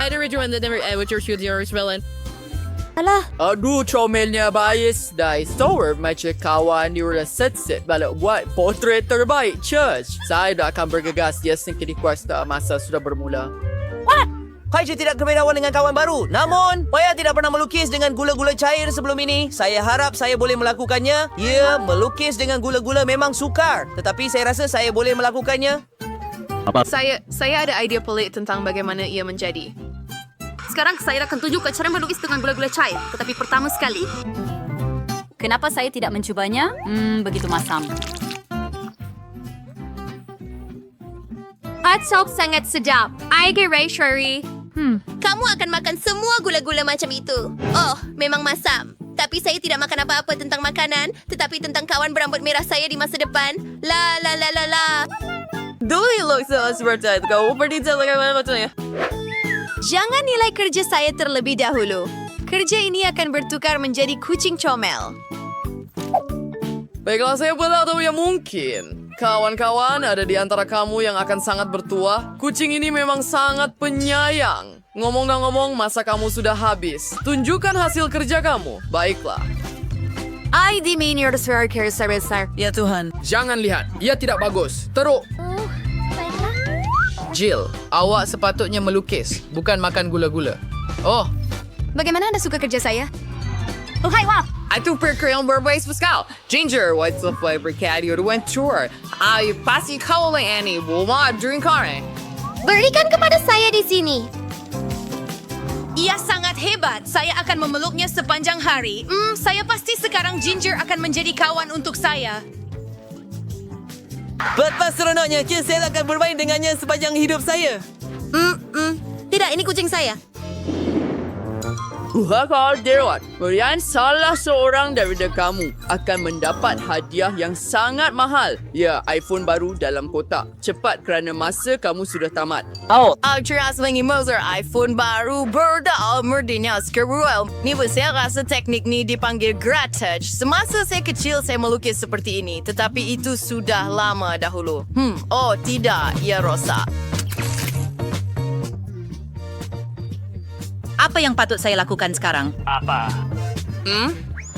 I don't recommend that never with your shoot yours, Melon. Alah, Aduh, comelnya bias dah. Store macam kawan dia dah set balik buat portrait terbaik church. Saya dah akan bergegas dia singkir kuasa masa sudah bermula. Kaiji tidak kebedawan dengan kawan baru. Namun, Paya tidak pernah melukis dengan gula-gula cair sebelum ini. Saya harap saya boleh melakukannya. Ya, melukis dengan gula-gula memang sukar. Tetapi saya rasa saya boleh melakukannya. Saya ada idea pelik tentang bagaimana ia menjadi. sekarang saya akan tunjukkan cara melukis dengan gula-gula cair. Tetapi pertama sekali, kenapa saya tidak mencobanya? Begitu masam. Hot sauce sangat sedap. I gerai Shari. Kamu akan makan semua gula-gula macam itu. Oh, memang masam. Tapi saya tidak makan apa-apa tentang makanan, tetapi tentang kawan berambut merah saya di masa depan. La la la la la. Do it look so seperti itu? Kau berdetail bagaimana macamnya? Jangan nilai kerja saya terlebih dahulu. Kerja ini akan bertukar menjadi kucing comel. Baiklah, saya pula tahu yang mungkin. Kawan-kawan, ada di antara kamu yang akan sangat bertuah. Kucing ini memang sangat penyayang. Ngomong, masa kamu sudah habis. Tunjukkan hasil kerja kamu. Baiklah. I demeanor care sebesar. Ya Tuhan. Jangan lihat. Ia tidak bagus. Teruk. Jill, awak sepatutnya melukis, bukan makan gula-gula. Oh, Bagaimana Anda suka kerja saya? Oh, hai, wah. Itu perkiraan berbasis Pascal. Ginger, what's the flavor caddy or went tour? Ay, pasti kau oleh Annie. Bulma, drink kare. Berikan kepada saya di sini. Ia sangat hebat. Saya akan memeluknya sepanjang hari. Saya pasti sekarang Ginger akan menjadi kawan untuk saya. Betapa seronoknya. Kira saya akan bermain dengannya sepanjang hidup saya. Tidak, ini kucing saya. Kau Dewan, kemudian salah seorang daripada kamu akan mendapat hadiah yang sangat mahal. Ya, iPhone baru dalam kotak. Cepat kerana masa kamu sudah tamat. Ultra Swingy Moser iPhone baru berdal merdinya skeruel. Ni saya rasa teknik ni dipanggil Gratouch. Semasa saya kecil saya melukis seperti ini. Tetapi itu sudah lama dahulu. Oh tidak, ia rosak. Apa yang patut saya lakukan sekarang?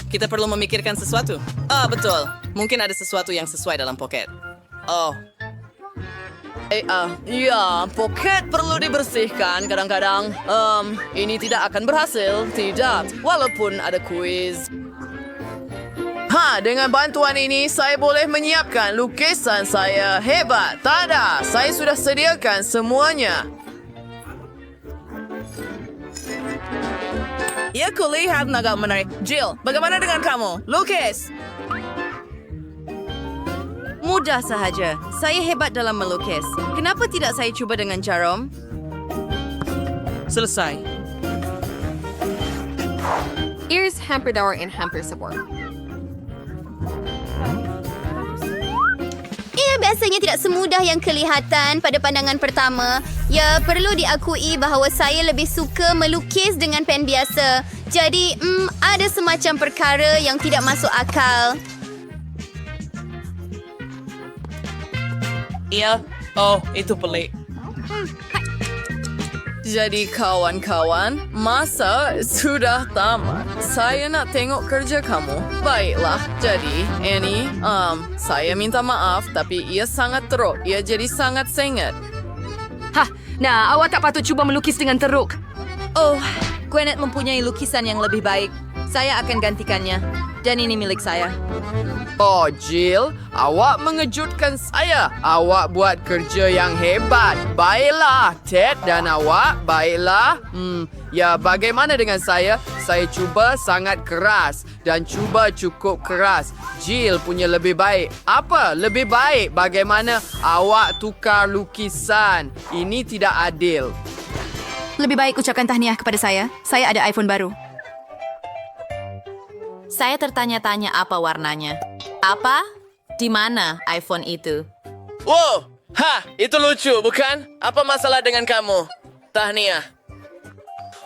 Kita perlu memikirkan sesuatu. Betul. Mungkin ada sesuatu yang sesuai dalam poket. Ya, poket perlu dibersihkan kadang-kadang. Ini tidak akan berhasil. Tidak, walaupun ada kuis. Dengan bantuan ini, saya boleh menyiapkan lukisan saya. Hebat, tada, saya sudah sediakan semuanya. Ya, kulihat agak menarik. Jill, bagaimana dengan kamu? Lukis! Mudah sahaja. Saya hebat dalam melukis. Kenapa tidak saya cuba dengan jarum? Selesai. Here's Hamperdauer and Hamper support. Ia biasanya tidak semudah yang kelihatan pada pandangan pertama. Ya, perlu diakui bahawa saya lebih suka melukis dengan pen biasa. Jadi, ada semacam perkara yang tidak masuk akal. Iya. Itu pelik. Jadi kawan-kawan, masa sudah tamat. Saya nak tengok kerja kamu. Baiklah, jadi Annie, saya minta maaf tapi ia sangat teruk. Ia jadi sangat sengit. Awak tak patut cuba melukis dengan teruk. Gwyneth mempunyai lukisan yang lebih baik. Saya akan gantikannya. Dan ini milik saya. Oh, Jill, awak mengejutkan saya. Awak buat kerja yang hebat. Baiklah, Ted dan awak, baiklah. Ya, bagaimana dengan saya? Saya cuba sangat keras dan cuba cukup keras. Jill punya lebih baik. Apa? Lebih baik. Bagaimana awak tukar lukisan? Ini tidak adil. Lebih baik ucapkan tahniah kepada saya. Saya ada iPhone baru. Saya tertanya-tanya apa warnanya. Apa? Di mana iPhone itu? Wow! Itu lucu, bukan? Apa masalah dengan kamu? Tahniah.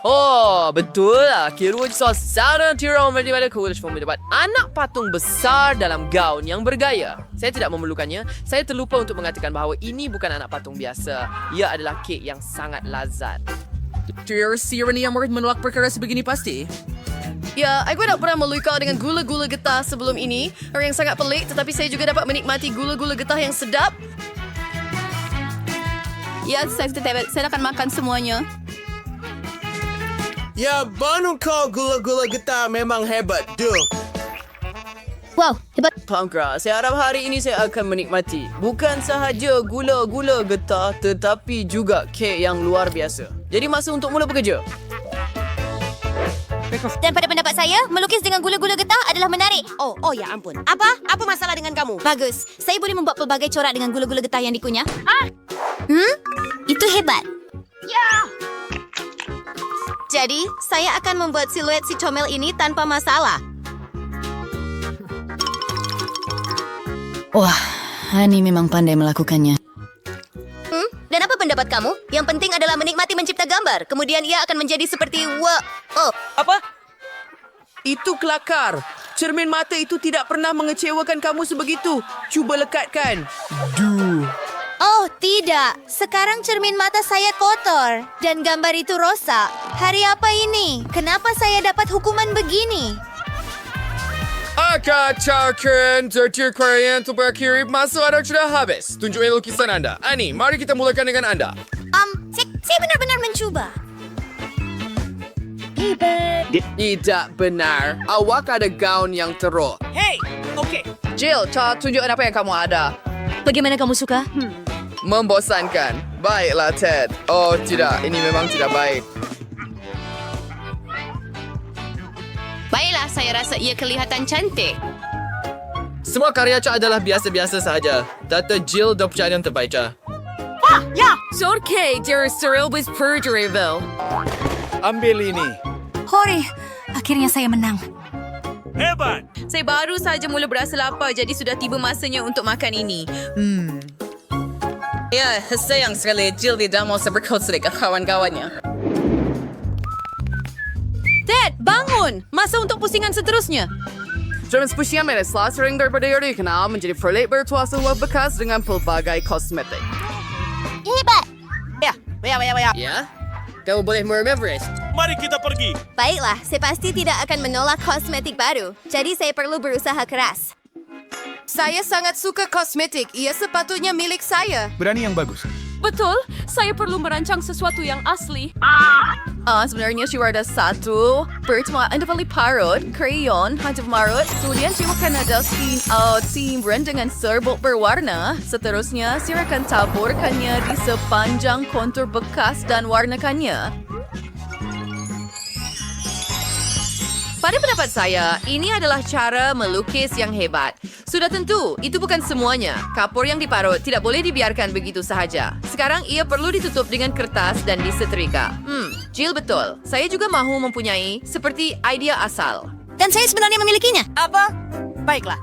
Oh, betul lah. Kira seorang tirau daripada Coolidge mendapat anak patung besar dalam gaun yang bergaya. Saya tidak memerlukannya. Saya terlupa untuk mengatakan bahawa ini bukan anak patung biasa. Ia adalah kek yang sangat lazat. Siapa ni yang menolak perkara sebegini pasti? Ya, aku tak pernah meluka dengan gula-gula getah sebelum ini. Orang yang sangat pelik, tetapi saya juga dapat menikmati gula-gula getah yang sedap. Ya, saya akan makan semuanya. Ya, banu kau gula-gula getah memang hebat, duh. Wow, hebat. Pangkra, saya harap hari ini saya akan menikmati bukan sahaja gula-gula getah tetapi juga kek yang luar biasa. Jadi masa untuk mula bekerja. Dan pada pendapat saya, melukis dengan gula-gula getah adalah menarik. Oh ya ampun. Apa masalah dengan kamu? Bagus. Saya boleh membuat pelbagai corak dengan gula-gula getah yang dikunyah. Itu hebat. Ya! Jadi, saya akan membuat siluet si comel ini tanpa masalah. Wah, Hani memang pandai melakukannya. Dan apa pendapat kamu? Yang penting adalah menikmati mencipta gambar. Kemudian ia akan menjadi seperti Apa? Itu kelakar. Cermin mata itu tidak pernah mengecewakan kamu sebegitu. Cuba lekatkan. Oh, tidak. Sekarang cermin mata saya kotor. Dan gambar itu rosak. Hari apa ini? Kenapa saya dapat hukuman begini? Katakan kalian untuk berakhir masa anda sudah habis. Tunjukkan lukisan anda. Ani, mari kita mulakan dengan anda. Saya benar-benar mencuba. Tidak benar. Awak ada gaun yang teruk. Hey, okey. Jill, tunjukkan apa yang kamu ada. Bagaimana kamu suka? Membosankan. Baiklah, Ted. Oh, tidak. Ini memang tidak baik. Baiklah, saya rasa ia kelihatan cantik. Semua karya Cha adalah biasa-biasa sahaja. Data Jill dah pencarian terbaik Cha. Okay, there is surreal with perjuryville. Ambil ini. Hore, akhirnya saya menang. Saya baru saja mula berasa lapar, jadi sudah tiba masanya untuk makan ini. Ya, sayang sekali Jill tidak mau berkongsi dengan kawan-kawannya. Ted, bangun! Masa untuk pusingan seterusnya. James Pushian Meresla sering daripada yang dikenal menjadi pelik bertuasa luar bekas dengan pelbagai kosmetik. Hebat! Ya? Kamu boleh Everest. Baiklah, saya pasti tidak akan menolak kosmetik baru. Jadi saya perlu berusaha keras. Saya sangat suka kosmetik. Ia sepatutnya milik saya. Betul, saya perlu merancang sesuatu yang asli. Sebenarnya siwa ada satu. Pertama, anda perlu parut, krayon, hantar marut. Kemudian siwa akan ada timbran dengan serbuk berwarna. Seterusnya, siwa akan taburkannya di sepanjang kontur bekas dan warnakannya. Pada pendapat saya, ini adalah cara melukis yang hebat. Sudah tentu, itu bukan semuanya. Kapur yang diparut tidak boleh dibiarkan begitu sahaja. Sekarang ia perlu ditutup dengan kertas dan disetrika. Jill betul. Saya juga mahu mempunyai seperti idea asal. Dan saya sebenarnya memilikinya. Apa? Baiklah.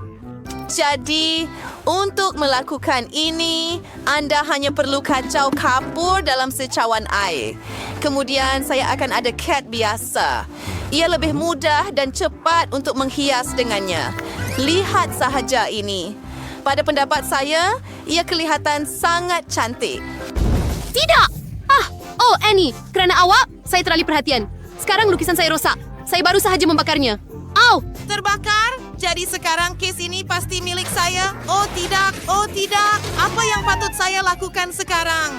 Jadi, untuk melakukan ini, anda hanya perlu kacau kapur dalam secawan air. Kemudian saya akan ada cat biasa. Ia lebih mudah dan cepat untuk menghias dengannya. Lihat sahaja ini. Pada pendapat saya, ia kelihatan sangat cantik. Tidak! Oh, Annie. Kerana awak, saya teralih perhatian. Sekarang lukisan saya rosak. Saya baru sahaja membakarnya. Terbakar? Jadi sekarang kes ini pasti milik saya? Oh tidak, oh tidak. Apa yang patut saya lakukan sekarang?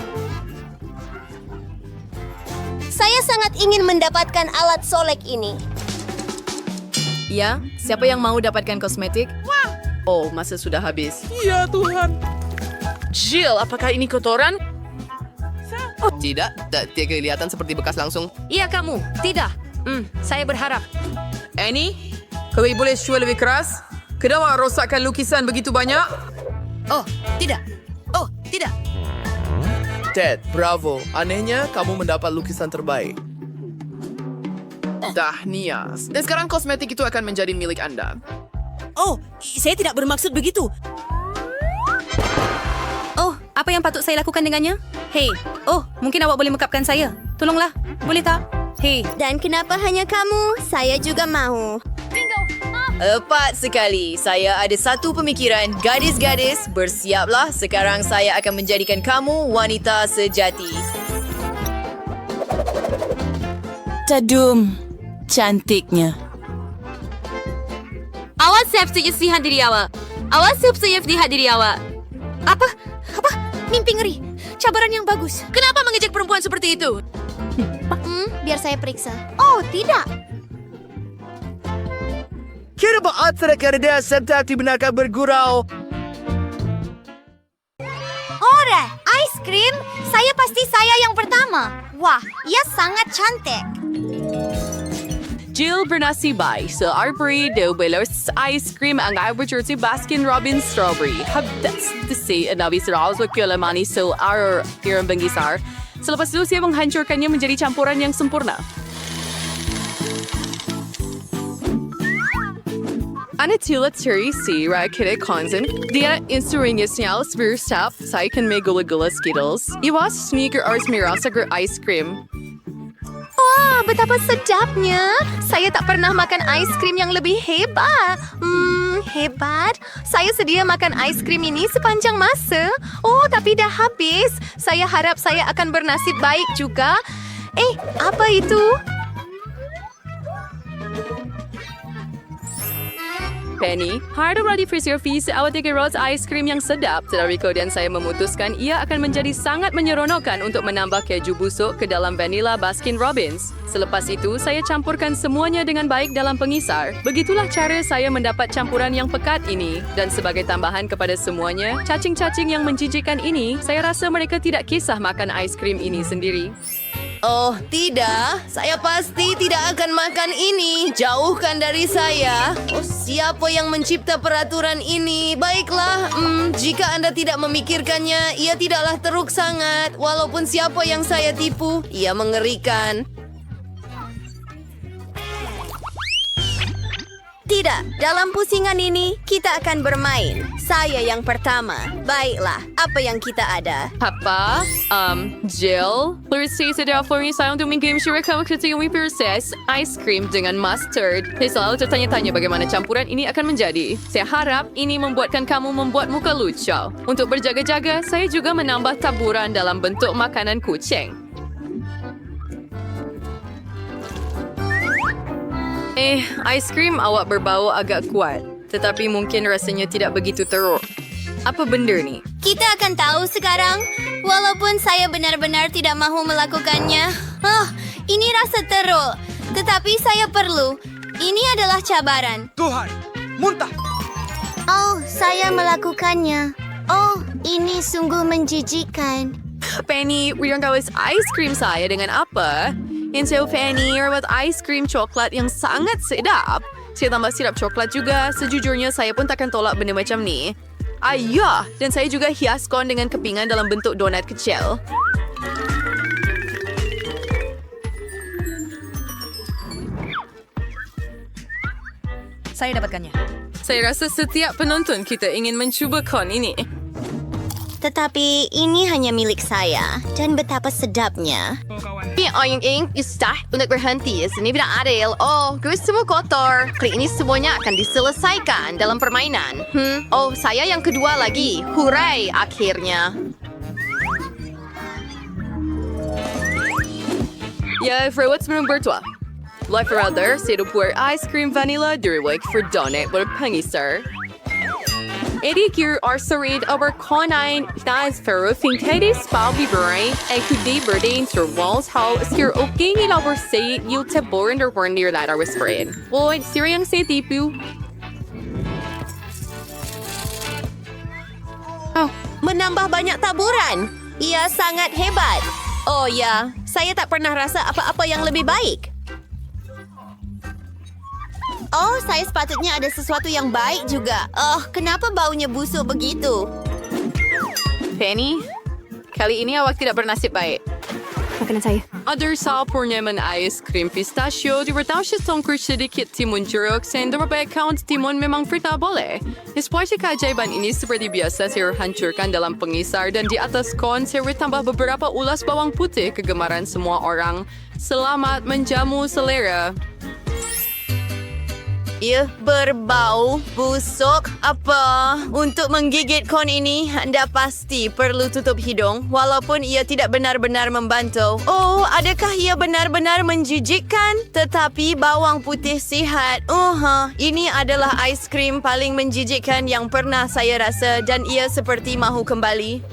Saya sangat ingin mendapatkan alat solek ini. Ya, siapa yang mau dapatkan kosmetik? Oh, masa sudah habis. Ya Tuhan. Jill, apakah ini kotoran? Oh tidak, tidak kelihatan seperti bekas langsung. Iya kamu, tidak. Saya berharap. Annie, kau boleh shua lebih keras? Kenapa rosakkan lukisan begitu banyak? Oh, tidak. Ted, bravo. Anehnya, kamu mendapat lukisan terbaik. Tahniah. Dan sekarang kosmetik itu akan menjadi milik anda. Oh, saya tidak bermaksud begitu. Oh, apa yang patut saya lakukan dengannya? Hei, mungkin awak boleh mekapkan saya. Tolonglah, boleh tak? Hei, Dan kenapa hanya kamu? Saya juga mau. Tepat sekali. Saya ada satu pemikiran. Gadis-gadis, bersiaplah. Sekarang saya akan menjadikan kamu wanita sejati. Tadum, cantiknya. Awas siap lihat diri awak. Awas siap lihat diri awak. Apa? Mimpi ngeri. Cabaran yang bagus. Kenapa mengejek perempuan seperti itu? Biar saya periksa. Oh, tidak. Kira baat serta serta dibenarkan bergurau. Ora, ice cream. Saya yang pertama. Wah, ia sangat cantik. Jill bernasibay sa Arbori de Belos ice cream ang Albuquerque Baskin Robbins Strawberry. Habdas si Nabi Siraus wa Kyolamani so our Kiran Bengisar. Selepas itu siya menghancurkannya menjadi campuran yang sempurna. Anatila Teresi Rakete Konsen, dia insuringis niya Svirstap, saya kan may gula-gula Skittles. Iwas sneaker ars mirasa ice cream. Wah, betapa sedapnya. Saya tak pernah makan ice cream yang lebih hebat. Hebat. Saya sedia makan ice cream ini sepanjang masa. Oh, tapi dah habis. Saya harap saya akan bernasib baik juga. Apa itu? Penny, harap ready for your feast awat rose ice cream yang sedap. Tetapi kemudian saya memutuskan ia akan menjadi sangat menyeronokkan untuk menambah keju busuk ke dalam vanilla Baskin Robbins. Selepas itu, saya campurkan semuanya dengan baik dalam pengisar. Begitulah cara saya mendapat campuran yang pekat ini. Dan sebagai tambahan kepada semuanya, cacing-cacing yang menjijikkan ini, saya rasa mereka tidak kisah makan ice cream ini sendiri. Oh, tidak. Saya pasti tidak akan makan ini. Jauhkan dari saya. Oh, siapa yang mencipta peraturan ini? Baiklah, jika Anda tidak memikirkannya, ia tidaklah teruk sangat. Walaupun siapa yang saya tipu, ia mengerikan. Tidak, dalam pusingan ini kita akan bermain. Saya yang pertama. Baiklah, apa yang kita ada? Papa, Jill, Lucy sedang flori saya untuk game show kamu ketika proses ice cream dengan mustard. Saya selalu tertanya-tanya bagaimana campuran ini akan menjadi. Saya harap ini membuatkan kamu membuat muka lucu. Untuk berjaga-jaga, saya juga menambah taburan dalam bentuk makanan kucing. Ice cream awak berbau agak kuat. Tetapi mungkin rasanya tidak begitu teruk. Apa benda ni? Kita akan tahu sekarang. Walaupun saya benar-benar tidak mahu melakukannya. Ini rasa teruk. Tetapi saya perlu. Ini adalah cabaran. Tuhan, muntah. Oh, saya melakukannya. Oh, ini sungguh menjijikkan. Penny, yang gawis ice cream saya dengan apa? Insyo Penny, rawat ice cream coklat yang sangat sedap. Saya tambah sirap coklat juga. Sejujurnya saya pun takkan tolak benda macam ni. Ayah, dan saya juga hias kon dengan kepingan dalam bentuk donat kecil. Saya dapatkannya. Saya rasa setiap penonton kita ingin mencuba kon ini. Tetapi ini hanya milik saya. Dan betapa sedapnya. Yang istah untuk berhenti. Ini tidak adil. Oh, gusto mo kotor. Kali ini semuanya akan diselesaikan dalam permainan. Oh, saya yang kedua lagi. Hooray, akhirnya. Ya, rawat sebelum bertua. Life rather, saya buat ice cream vanilla duriwik for donut berpengisar. Edikir arsarid over konine nas ferro fintedes balbiberai and kudi berdane sur walls hall skir oking in over say you te born or born near that I was spread. Boy, siriang say tipu. Oh, menambah banyak taburan. Ia sangat hebat. Oh ya, saya tak pernah rasa apa-apa yang lebih baik. Oh, saya sepatutnya ada sesuatu yang baik juga. Oh, kenapa baunya busuk begitu? Penny, kali ini awak tidak bernasib baik. Makanan saya. Other sa purnyaman ice cream pistachio, di bertausya tongkur sedikit timun jeruk, sen beberapa account timun memang frita boleh. Despite keajaiban ini seperti biasa saya hancurkan dalam pengisar dan di atas kon saya tambah beberapa ulas bawang putih kegemaran semua orang. Selamat menjamu selera. Ia berbau busuk. Apa? Untuk menggigit kon ini, anda pasti perlu tutup hidung walaupun ia tidak benar-benar membantu. Oh, adakah ia benar-benar menjijikkan? Tetapi bawang putih sihat. Ini adalah ais krim paling menjijikkan yang pernah saya rasa dan ia seperti mahu kembali.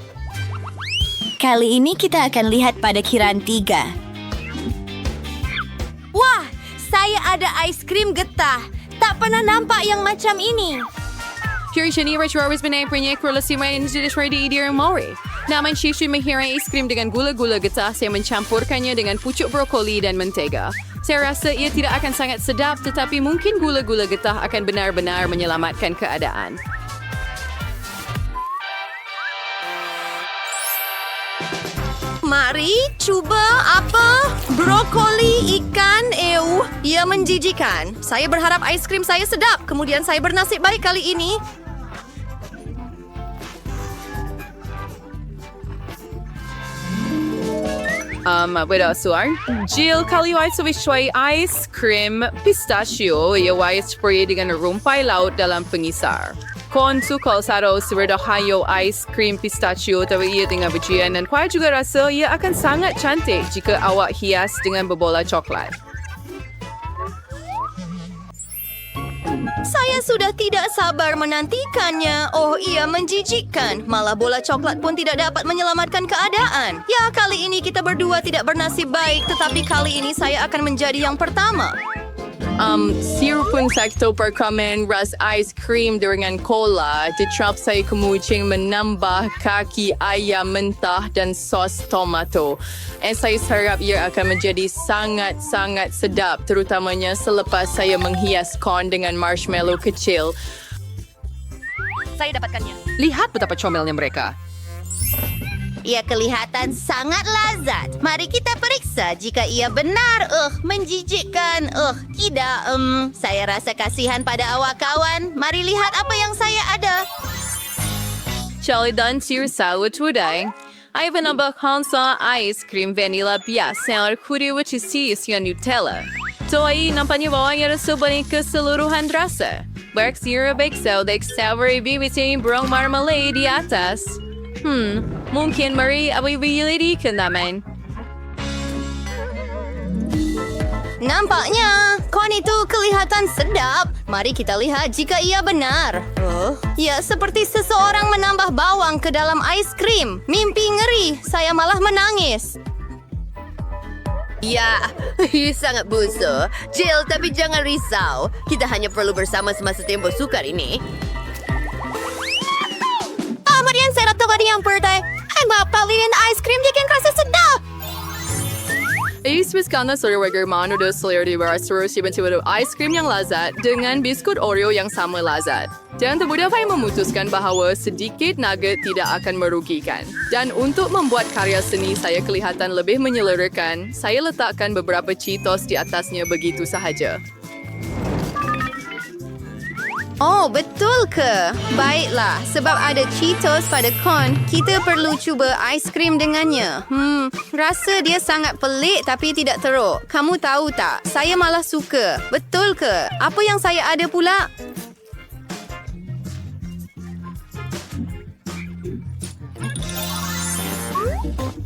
Kali ini kita akan lihat pada kiraan 3. Wah, saya ada ais krim getah. Tak pernah nampak yang macam ini. Kirishani Rachwaris Benay Prenyak Relasi Main Jenis Ready Idir Mori. Naman Shishu menghirang ais krim dengan gula-gula getah. Saya mencampurkannya dengan pucuk brokoli dan mentega. Saya rasa ia tidak akan sangat sedap tetapi mungkin gula-gula getah akan benar-benar menyelamatkan keadaan. Mari cuba apa? Brokoli ikan ia menjijikan. Saya berharap ais krim saya sedap. Kemudian saya bernasib baik kali ini. Wait, Suar. Jill, kali ay suwisway ice cream pistachio, iaway spray dengan rumpai laut dalam pengisar. Kon sukal saro Hayo ice cream pistachio tapi ia dengan bijian dan kuat juga rasa ia akan sangat cantik jika awak hias dengan berbola coklat. Saya sudah tidak sabar menantikannya. Oh, ia menjijikkan. Malah bola coklat pun tidak dapat menyelamatkan keadaan. Ya, kali ini kita berdua tidak bernasib baik, tetapi kali ini saya akan menjadi yang pertama. Sirupun sakto per komen ras ice cream dengan cola. Ditrap saya kemucing menambah kaki ayam mentah dan sos tomato. Saya harap ia akan menjadi sangat-sangat sedap, terutamanya selepas saya menghias corn dengan marshmallow kecil. Saya dapatkannya. Lihat betapa comelnya mereka. Ia kelihatan sangat lazat. Mari kita periksa jika ia benar. Menjijikkan. Tidak. Saya rasa kasihan pada awak kawan. Mari lihat apa yang saya ada. Charlie dan sir salad today. I have menambah sa ice cream vanilla biasa yang kuri which is dengan Nutella. So ay nampaknya bawangnya rasa banyak keseluruhan rasa. Bark syrup XO dek savory BBT brong marmalade di atas. Mungkin Marie availability naman. Nampaknya kon itu kelihatan sedap. Mari kita lihat jika ia benar. Ya, seperti seseorang menambah bawang ke dalam ais krim. Mimpi ngeri. Saya malah menangis. Ya, sangat busuk. Jill, tapi jangan risau. Kita hanya perlu bersama semasa tempoh sukar ini. Kemudian saya ratu tadi yang perday. Ay, mapalinin ice cream dikin rasa sedap. Ismis karena Warga Mano de Slayer di Barasur tiba-tiba ice cream yang lazat dengan biskut Oreo yang sama lazat. Dan termudah saya memutuskan bahawa sedikit nugget tidak akan merugikan. Dan untuk membuat karya seni saya kelihatan lebih menyelerakan, saya letakkan beberapa Cheetos di atasnya begitu sahaja. Oh, betul ke? Baiklah, sebab ada Cheetos pada kon, kita perlu cuba ais krim dengannya. Rasa dia sangat pelik tapi tidak teruk. Kamu tahu tak, saya malah suka. Betul ke? Apa yang saya ada pula?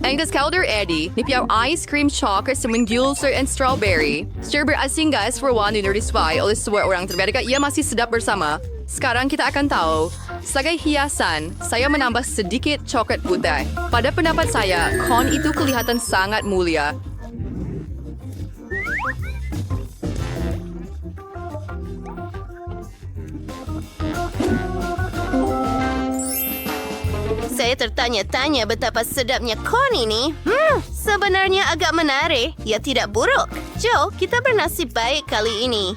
Angus Calder Eddie, nipiaw ice cream chocolate sa mengulser and strawberry. Strawberry asing guys for one dinner display oleh sebuah orang terbaik ia masih sedap bersama. Sekarang kita akan tahu. Sebagai hiasan, saya menambah sedikit coklat putih. Pada pendapat saya, kon itu kelihatan sangat mulia. Saya tertanya-tanya betapa sedapnya kon ini. Sebenarnya agak menarik. Ya tidak buruk. Joe, kita bernasib baik kali ini.